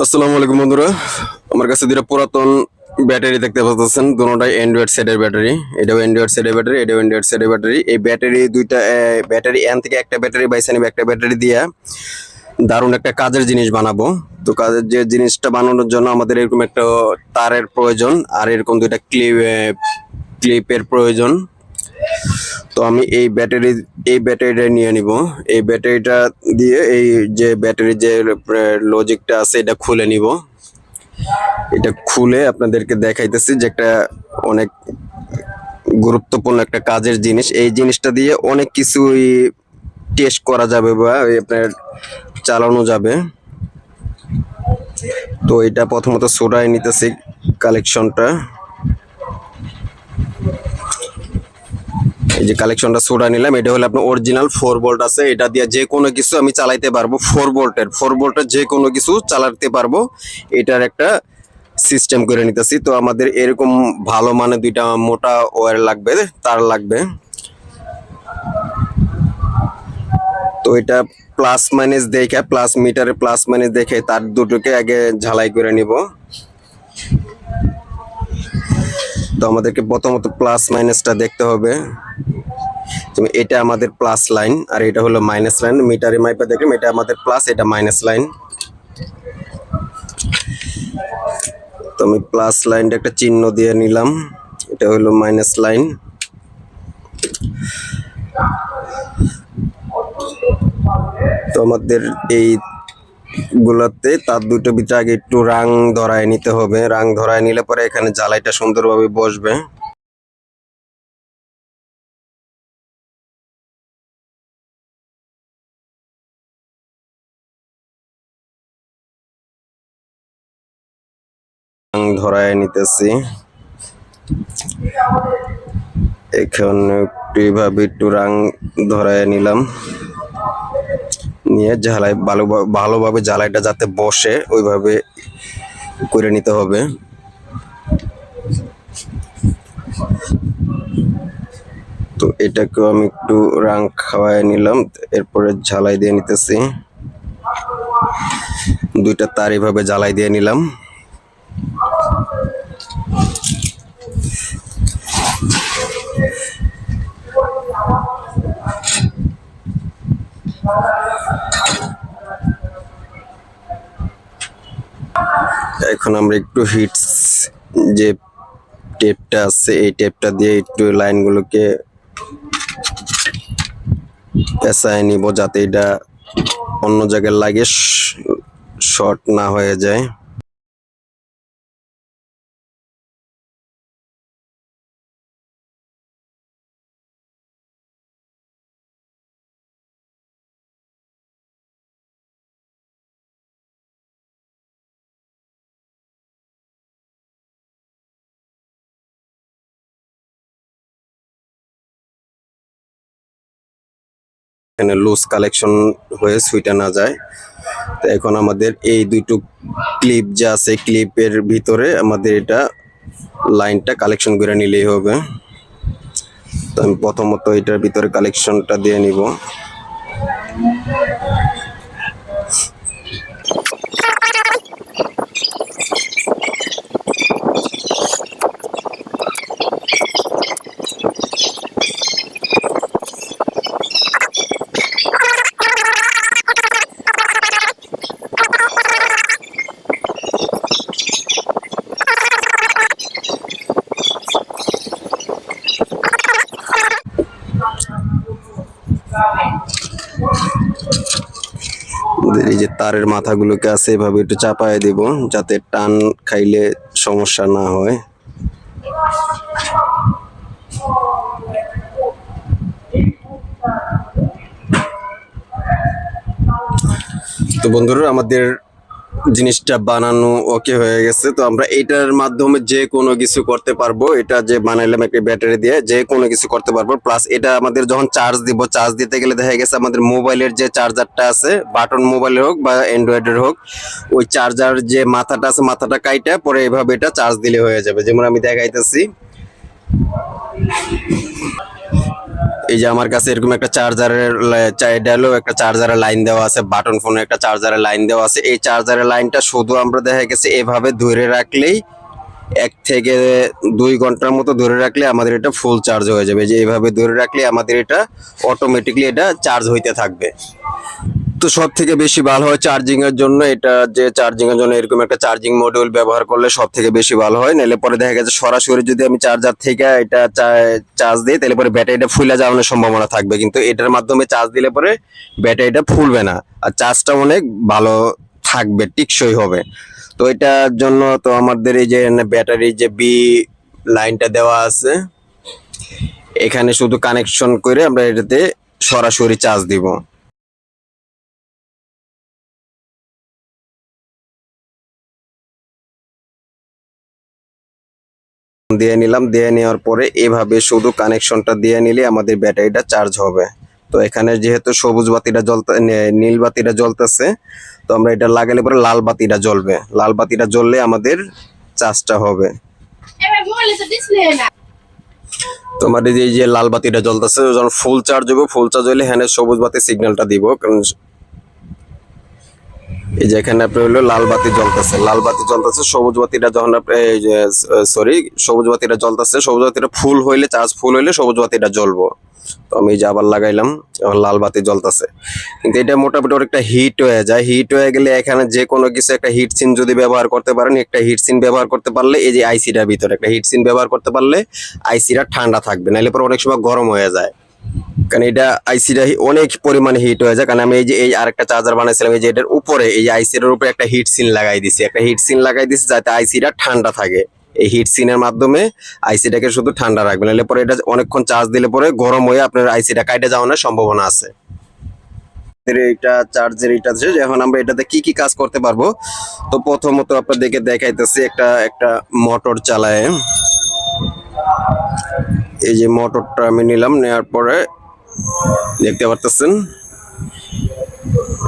আসসালামু আলাইকুম বন্ধুরা, আমার কাছে দুটো পুরাতন ব্যাটারি দেখতে পাচ্ছেন। দুটোটাই অ্যান্ড্রয়েড সেটের ব্যাটারি। এটাও অ্যান্ড্রয়েড সেটের ব্যাটারি, এটাও অ্যান্ড্রয়েড সেটের ব্যাটারি। এই ব্যাটারি দুইটা ব্যাটারি এন থেকে একটা ব্যাটারি বাইসা নিবে, একটা ব্যাটারি দিয়া দারুণ একটা কাজের জিনিস বানাবো। তো কাজের যে জিনিসটা বানানোর জন্য আমাদের এরকম একটা তারের প্রয়োজন, আর এরকম দুইটা ক্লিপের প্রয়োজন। তো আমি এই ব্যাটারিটা নিয়ে নিব। এই ব্যাটারিটা দিয়ে এই যে ব্যাটারির যে লজিকটা আছে এটা খুলে নিব। এটা খুলে আপনাদেরকে দেখাইতেছি যে একটা অনেক গুরুত্বপূর্ণ একটা কাজের জিনিস। এই জিনিসটা দিয়ে অনেক কিছুই টেস্ট করা যাবে বা আপনার চালানো যাবে। তো এটা প্রথমত সোডায় নিতেছি কালেকশনটা। এই যে কালেকশনটা সোডা নিলাম, এটা হলো আপনার অরিজিনাল 4 ভোল্ট আছে। এটা দিয়ে যে কোনো কিছু আমি চালাইতে পারবো। 4 ভোল্টের যে কোনো কিছু চালাতে পারবো, এটার একটা সিস্টেম করে নিতেছি। তো আমাদের এরকম ভালো মানে দুইটা মোটা ওয়্যার লাগবে, তার লাগবে। তো এটা প্লাস মাইনাস দেখে, প্লাস মিটারে প্লাস মাইনাস দেখে তার দুটোকে আগে ঝালাই করে নিব। তো আমাদেরকে প্রথমত প্লাস মাইনাসটা দেখতে হবে। এটা আমাদের প্লাস লাইন আর এটা হলো মাইনাস লাইন। মিটারে মাইপা দেখলাম এটা আমাদের প্লাস, এটা মাইনাস লাইন। তো আমি প্লাস লাইনটা একটা চিহ্ন দিয়ে নিলাম, এটা হলো মাইনাস লাইন। তো আমাদের এই গুলাতে তার দুটো ভিতরে আগে একটু রাং ধরায় নিতে হবে। রাং ধরায় নিলে পরে এখানে জ্বালাইটা সুন্দরভাবে বসবে। রাং ধরায় নিতেছি এখানে এইভাবে একটু রাং ধরায় নিলাম, নিয়ে ঝালাই ভালোভাবে জ্বালাইটা যাতে বসে ওইভাবে করে নিতে হবে। তো এটাকেও আমি একটু রাং খাওয়ায় নিলাম, এরপরে ঝালাই দিয়ে নিতেছি। দুইটা তার এইভাবে জ্বালাই দিয়ে নিলাম। এখন আমরা একটু হিটস যে টেপটা আছে এই টেপটা দিয়ে একটু লাইনগুলোকে পেঁচায় নিব, যাতে এটা অন্য জায়গায় লাগে শর্ট না হয়ে যায়। এখানে লুজ কালেকশন হয়ে সুইটা না যায়। তো এখন আমাদের এই দুটো ক্লিপ যা আছে, ক্লিপের ভিতরে আমাদের এটা লাইনটা কালেকশন করে নিলেই হবে। তো আমি প্রথমত এটার ভিতরে কালেকশনটা দিয়ে নিব। এই যে তারের মাথাগুলোকে আছে এভাবে একটু চাপায় দিব, যাতে টান খাইলে সমস্যা না হয়। তো বন্ধুরা, আমাদের জিনিসটা বানানো ওকে হয়ে গেছে। তো আমরা এটার মাধ্যমে যে কোনো কিছু করতে পারবো। এটা যে বানাইলাম একটা ব্যাটারি দিয়ে যে কোনো কিছু করতে পারবো। প্লাস এটা আমাদের যখন চার্জ দিব, চার্জ দিতে গেলে দেখা গেছে আমাদের মোবাইলের যে চার্জারটা আছে, বাটন মোবাইলের হোক বা অ্যান্ড্রয়েডের হোক, ওই চার্জার যে মাথাটা আছে মাথাটা কাইটা পরে এভাবে এটা চার্জ দিলে হয়ে যাবে। যেমন আমি দেখাইতেছি। এই যে আমার কাছে এরকম একটা চার্জারের এটা হলো একটা চার্জারের লাইন দেওয়া আছে, বাটন ফোনের একটা চার্জারের লাইন দেওয়া আছে। এই চার্জারের লাইনটা শুধু আমরা দেখা গেছে এভাবে ধরে রাখলেই 1 থেকে 2 ঘন্টার মতো ধরে রাখলে আমাদের এটা ফুল চার্জ হয়ে যাবে। যে এভাবে ধরে রাখলে আমাদের এটা অটোমেটিকলি এটা চার্জ হইতে থাকবে। তো সব থেকে বেশি ভালো হয় চার্জিং এর জন্য, এটা যে চার্জিং এর জন্য এরকম একটা চার্জিং মডিউল ব্যবহার করলে সব থেকে বেশি ভালো হয়। নাহলে পরে দেখা গেছে সরাসরি যদি আমি চার্জার থেকে এটা চার্জ দিই তাহলে পরে ব্যাটারিটা ফুলে যাওয়ার সম্ভাবনা থাকবে, কিন্তু এটার মাধ্যমে চার্জ দিলে পরে ব্যাটারিটা ফুলবে না আর চার্জটা অনেক ভালো থাকবে, টিকসই হবে। তো এটার জন্য তো আমাদের এই যে ব্যাটারি যে বি লাইনটা দেওয়া আছে, এখানে শুধু কানেকশন করে আমরা এটাতে সরাসরি চার্জ দিব। দিয়ে নিলাম, দিয়ে নেওয়ার পরে এভাবে শুধু কানেকশনটা দিয়ে নিলে আমাদের ব্যাটারিটা চার্জ হবে। তো এখানে যেহেতু সবুজ বাতিটা নীল বাতিটা জ্বলতেছে, তো আমরা এটা লাগালে পরে লাল বাতিটা জ্বলবে। লাল বাতিটা জ্বললে আমাদের চার্জটা হবে। তো আমাদের এই যে লাল বাতিটা জ্বলতেছে, যখন ফুল চার্জ হবে, ফুল চার্জ হলে হ্যাঁ সবুজ বাতি সিগন্যালটা দিব। কারণ এই যে এখানে আপনার হলো লাল বাতি জ্বলতেছে, লাল বাতি জ্বলতেছে, সবুজ বাতিটা যখন আপনি এই যে সরি সবুজ বাতিটা জ্বলতেছে, সবুজ বাতিটা ফুল হইলে চার্জ ফুল হইলে সবুজ বাতিটা জ্বলবো। তো আমি এই যে আবার লাগাইলাম, এখন লাল বাতি জ্বলতেছে। কিন্তু এটা মোটামুটি অনেকটা হিট হয়ে যায়, হিট হয়ে গেলে এখানে যে কোনো কিছু একটা হিট সিন যদি ব্যবহার করতে পারেন, একটা হিট সিন ব্যবহার করতে পারলে এই যে আইসিটার ভিতরে একটা হিট সিন ব্যবহার করতে পারলে আইসিটা ঠান্ডা থাকবে, নাহলে পরে অনেক সময় গরম হয়ে যায়। কারণ এটা আইসিটা অনেক পরিমাণে হিট হয়ে যায়। কারণ আমি এই যে এই আরেকটা চার্জার বানাইছিলাম, এই যে এটার উপরে এই আইসিটার উপরে একটা হিট সিন লাগাই দিছি, একটা হিট সিন লাগাই দিছি যাতে আইসিটা ঠান্ডা থাকে। এই হিট সিনের মাধ্যমে আইসিটাকে শুধু ঠান্ডা রাখবেন, নাহলে পরে এটা অনেকক্ষণ চার্জ দিলে পরে গরম হয়ে আপনার আইসিটা কাটে যাওয়ার সম্ভাবনা আছে। এটা চার্জের এটা আছে, এখন আমরা এটাতে কি কি কাজ করতে পারবো। তো প্রথমত আপনাদেরকে দেখাইতেছি একটা একটা মোটর চালায়। এই যে মোটরটা আমি নিলাম, নেওয়ার পরে দেখতে পারতেছেন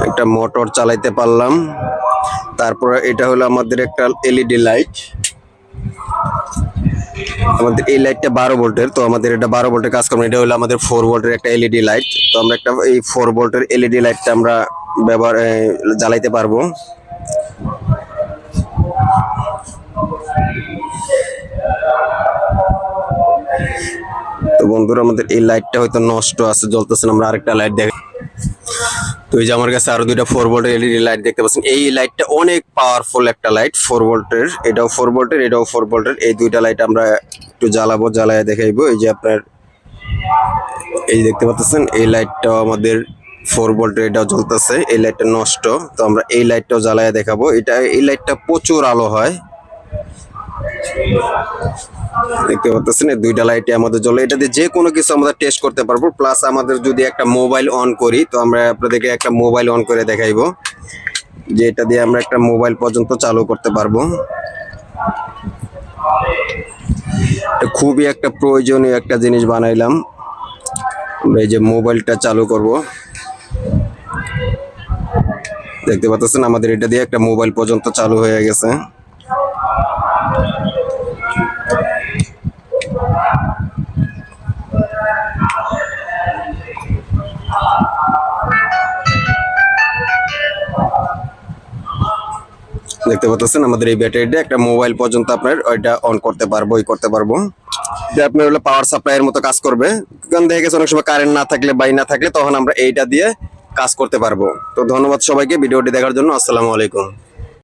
একটা মোটর চালাইতে পারলাম। তারপরে এটা হলো আমাদের একটা এলইডি লাইট, আমাদের এই লাইটটা 12 ভোল্টের। তো আমাদের এটা 12 ভোল্টের কাজ করবে। এটা হলো আমাদের 4 ভোল্টের একটা এলইডি লাইট। তো আমরা একটা এই 4 ভোল্টের এলইডি লাইটটা আমরা জ্বালাইতে পারবো। তো বন্ধুরা আমাদের এই লাইটটা হয়তো নষ্ট আছে, জ্বলতেছে না, আমরা আরেকটা লাইট দেখ। তো এই যে আমার কাছে আরো দুইটা 4 ভোল্টের এলইডি লাইট দেখতে পাচ্ছেন। এই লাইটটা অনেক পাওয়ারফুল একটা লাইট, 4 ভোল্টের, এটাও 4 ভোল্টের, এটাও 4 ভোল্টের। এই দুইটা লাইট আমরা একটু জ্বালাবো, জ্বালায় দেখাইবো। এই যে আপনার এই দেখতে পাচ্ছেন এই লাইটটাও আমাদের 4 ভোল্টের, এটাও জ্বলতেছে। এই লাইটটা নষ্ট, তো আমরা এই লাইটটাও জ্বালায় দেখাবো। এই লাইটটা প্রচুর আলো হয়, দেখতে পাচ্ছেন। এই দুইটা লাইটে আমাদের জ্বলে, এটাতে যে কোনো কিছু আমাদের টেস্ট করতে পারবো। প্লাস আমাদের যদি একটা মোবাইল অন করি, তো আমরা আপনাদেরকে একটা মোবাইল অন করে দেখাইবো, যে এটা দিয়ে আমরা একটা মোবাইল পর্যন্ত চালু করতে পারবো। খুবই একটা প্রয়োজনীয় একটা জিনিস বানাইলাম। আমরা এই যে মোবাইলটা চালু করব, দেখতে পাচ্ছেন আমাদের এটা দিয়ে একটা মোবাইল পর্যন্ত চালু হয়ে গেছে। দেখতে পাচ্ছেন আমাদের এই ব্যাটারিটা একটা মোবাইল পর্যন্ত আপনার ওইটা অন করতে পারবো, এটা আপনার হলো পাওয়ার সাপ্লাইয়ের মতো কাজ করবে। কারণ দেখা গেছে অনেক সময় কারেন্ট না থাকলে না থাকলে তখন আমরা এইটা দিয়ে কাজ করতে পারবো। তো ধন্যবাদ সবাইকে ভিডিওটি দেখার জন্য। আসসালামু আলাইকুম।